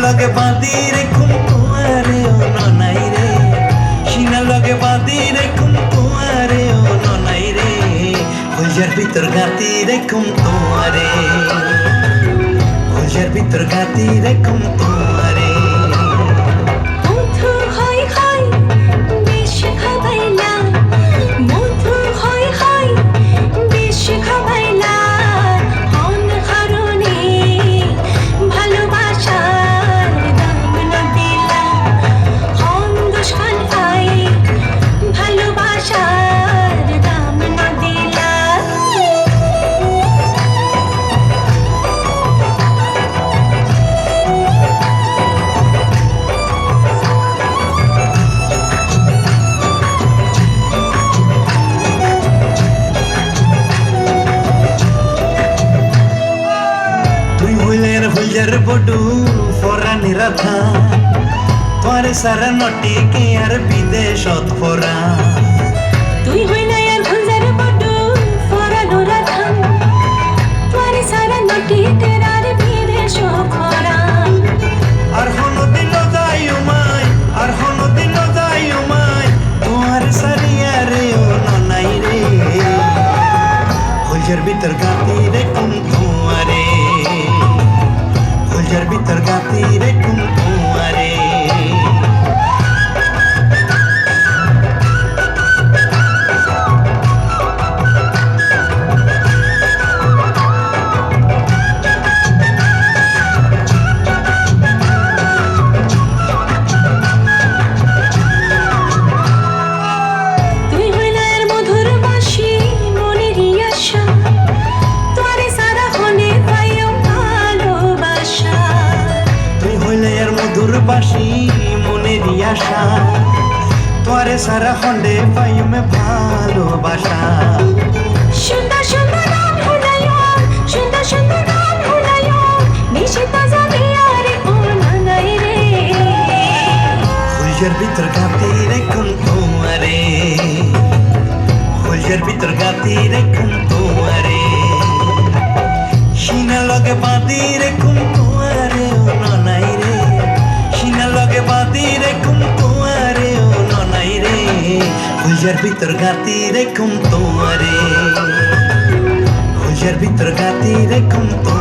লগে বাঁধি রেখুম তোমারে ও ননাই রে, সিনা লগে বাঁধি রেখুম তোমারে ও ননাই রে, কলজার ভিতর গাঁথি রেখুম তোমারে, কলজার ভিতর গাঁথি রেখুম তোমারে। ফুলজার বডু ফরানি রাধা তোরে সারা নটি কে আর বিদেশত ফরা, তুই হইলে আর ফুলজার বডু ফরানো রাধা তোরে সারা নটি কে আর বিদেশত ফরা। আর হনো দিন যাই উমাই, আর হনো দিন যাই উমাই, তোমার সারিয়া রে ও ননাই রে, ফুলজার ভিতর গাঁথি রেখুম তোমারে, ফুলজার ভিতর গাঁথি রেখুম তোমারে। বাসি মনেরই আশা তোরে সারা খন্ডে পাইমে ভালোবাসা। সুন্দর সুন্দর নাম হুনায়ো, সুন্দর সুন্দর নাম হুনায়ো, নিশিতা যাবে আরে ও ননাই রে, ফুলজার ভিতর গাঁথি রেখুম তোমারে, ফুলজার ভিতর গাঁথি রেখুম তোমারে, সিনা লগে বাঁধি রেখুম তোমারে ও ননাই রে, সিনা লগে বাঁধি রেখুম তোমারে ও ননাই রে, ফুলজার ভিতর গাঁথি রেখুম তোমারে, ফুলজার ভিতর গাঁথি রেখুম তোমারে।